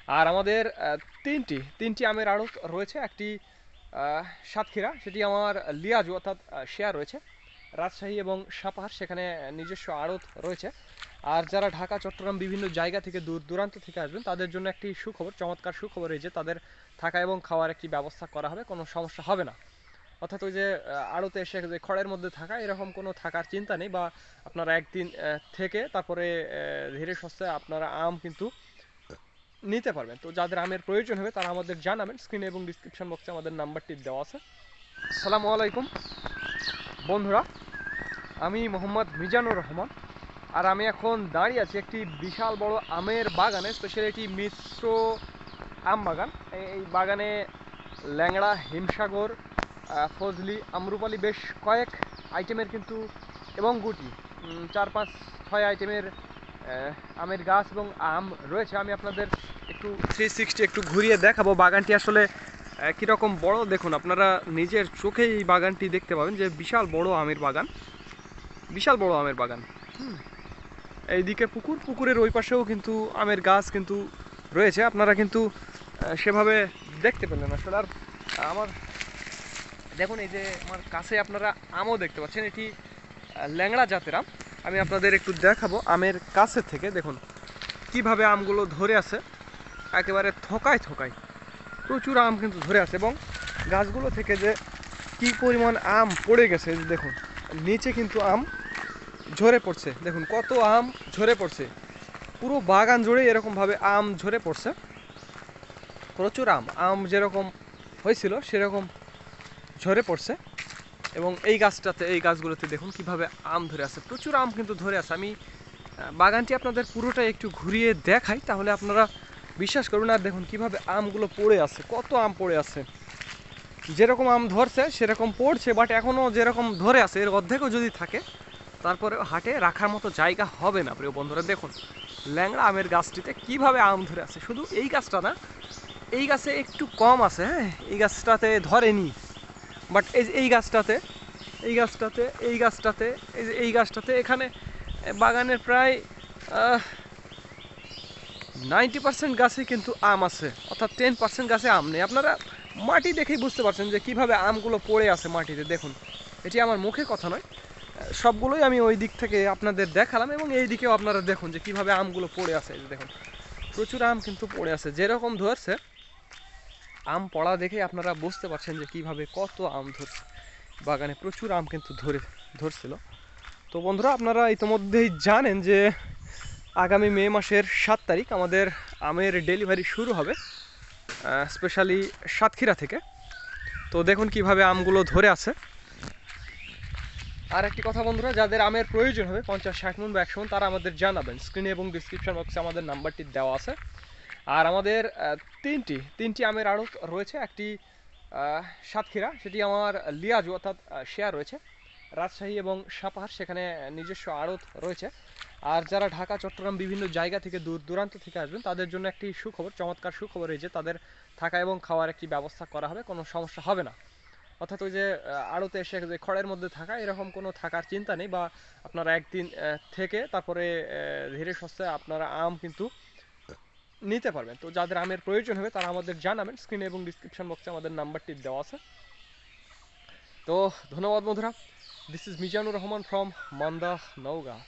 আর আমাদের তিনটি আমের আড়ত রয়েছে। একটি সাতক্ষীরা, সেটি আমার লিয়াজু অর্থাৎ শেয়ার রয়েছে। রাজশাহী এবং সাপাহার, সেখানে নিজস্ব আড়ত রয়েছে। আর যারা ঢাকা, চট্টগ্রাম বিভিন্ন জায়গা থেকে দূর দূরান্ত থেকে আসবেন তাদের জন্য একটি সুখবর, চমৎকার সুখবর এই যে তাদের থাকা এবং খাওয়ার একটি ব্যবস্থা করা হবে, কোনো সমস্যা হবে না। অর্থাৎ ওই যে আড়তে এসে যে খড়ের মধ্যে থাকা, এরকম কোনো থাকার চিন্তা নেই। বা আপনারা একদিন থেকে তারপরে ধীরে সুস্থে আপনারা আম কিন্তু নিতে পারবেন। তো যাদের আমের প্রয়োজন হবে তারা আমাদের জানাবেন, স্ক্রিনে এবং ডিসক্রিপশন বক্সে আমাদের নাম্বারটি দেওয়া আছে। আসসালামু আলাইকুম বন্ধুরা, আমি মোহাম্মদ মিজানুর রহমান। আর আমি এখন দাঁড়িয়ে আছি একটি বিশাল বড় আমের বাগানে, স্পেশালি এটি মিশ্র আম বাগান। এই বাগানে ল্যাংড়া, হিমসাগর, ফজলি, আমরুপালি বেশ কয়েক আইটেমের কিন্তু এবং গুটি 4, 5, 6 আইটেমের আমের গাছ এবং আম রয়েছে। আমি আপনাদের একটু 360 একটু ঘুরিয়ে দেখাবো বাগানটি আসলে কীরকম বড়। দেখুন, আপনারা নিজের চোখে এই বাগানটি দেখতে পাবেন যে বিশাল বড় আমের বাগান, বিশাল বড় আমের বাগান। এইদিকে পুকুর, পুকুরের ওই পাশেও কিন্তু আমের গাছ কিন্তু রয়েছে। আপনারা কিন্তু সেভাবে দেখতে পেলেন আসলে। আর আমার দেখুন, এই যে আমার কাছে আপনারা আমও দেখতে পাচ্ছেন, এটি ল্যাংড়া জাতের আম। আমি আপনাদের একটু দেখাবো আমের কাছে থেকে। দেখুন কিভাবে আমগুলো ধরে আছে, একেবারে থোকায় থোকায় প্রচুর আম কিন্তু ধরে আছে। এবং গাছগুলো থেকে যে কি পরিমাণ আম পড়ে গেছে দেখুন, নিচে কিন্তু আম ঝরে পড়ছে। দেখুন কত আম ঝরে পড়ছে, পুরো বাগান জুড়ে এরকমভাবে আম ঝরে পড়ছে। প্রচুর আম, আম যেরকম হয়েছিল সেরকম ঝরে পড়ছে। এবং এই গাছটাতে, এই গাছগুলোতে দেখুন কিভাবে আম ধরে আছে, প্রচুর আম কিন্তু ধরে আছে। আমি বাগানটি আপনাদের পুরোটা একটু ঘুরিয়ে দেখাই, তাহলে আপনারা বিশ্বাস করবেন। আর দেখুন কিভাবে আমগুলো পড়ে আছে, কত আম পড়ে আছে। যেরকম আম ধরছে সেরকম পড়ছে, বাট এখনও যেরকম ধরে আছে এর অর্ধেকও যদি থাকে তারপরে হাটে রাখার মতো জায়গা হবে না। প্রিয় বন্ধুরা দেখুন ল্যাংড়া আমের গাছটিতে কিভাবে আম ধরে আছে। শুধু এই গাছটা না, এই গাছে একটু কম আছে, হ্যাঁ এই গাছটাতে ধরেনি, বাট এই গাছটাতে, এই গাছটাতে, এই গাছটাতে, এই গাছটাতে, এখানে বাগানের প্রায় 90% গাছে কিন্তু আম আছে, অর্থাৎ 10% গাছে আম নেই। আপনারা মাটি দেখেই বুঝতে পারছেন যে কিভাবে আমগুলো পড়ে আছে মাটিতে। দেখুন এটি আমার মুখের কথা নয়, সবগুলোই আমি ওই দিক থেকে আপনাদের দেখালাম। এবং এই দিকেও আপনারা দেখুন যে কিভাবে আমগুলো পড়ে আছে। দেখুন প্রচুর আম কিন্তু পড়ে আছে, যেরকম ধরছে আম পড়া দেখে আপনারা বুঝতে পারছেন যে কিভাবে কত আম ধরছে। বাগানে প্রচুর আম কিন্তু ধরছিল। তো বন্ধুরা, আপনারা ইতিমধ্যেই জানেন যে আগামী মে মাসের 7 তারিখ আমাদের আমের ডেলিভারি শুরু হবে, স্পেশালি সাতক্ষীরা থেকে। তো দেখুন কিভাবে আমগুলো ধরে আছে। আর একটি কথা বন্ধুরা, যাদের আমের প্রয়োজন হবে 50, 60 মণ বা 100 মণ, তারা আমাদের জানাবেন, স্ক্রিনে এবং ডিসক্রিপশন বক্সে আমাদের নাম্বারটি দেওয়া আছে। আর আমাদের তিনটি আমের আড়ত রয়েছে। একটি সাতক্ষীরা, সেটি আমার লিয়াজু অর্থাৎ শেয়ার রয়েছে। রাজশাহী এবং সাপাহার, সেখানে নিজস্ব আড়ত রয়েছে। আর যারা ঢাকা, চট্টগ্রাম বিভিন্ন জায়গা থেকে দূর দূরান্ত থেকে আসবেন তাদের জন্য একটি সুখবর, চমৎকার সুখবর এই যে তাদের থাকা এবং খাওয়ার একটি ব্যবস্থা করা হবে, কোনো সমস্যা হবে না। অর্থাৎ ওই যে আড়তে এসে যে খড়ের মধ্যে থাকা, এরকম কোনো থাকার চিন্তা নেই। বা আপনারা একদিন থেকে তারপরে ধীরে সুস্থে আপনারা আম কিন্তু নিতে পারবেন। তো যাদের আমের প্রয়োজন হবে তারা আমাদের জানাবেন, স্ক্রিনে এবং ডিসক্রিপশন বক্সে আমাদের নাম্বারটি দেওয়া আছে। তো ধন্যবাদ বন্ধুরা, this is Mizanur Rahman from Manda, Naogaon.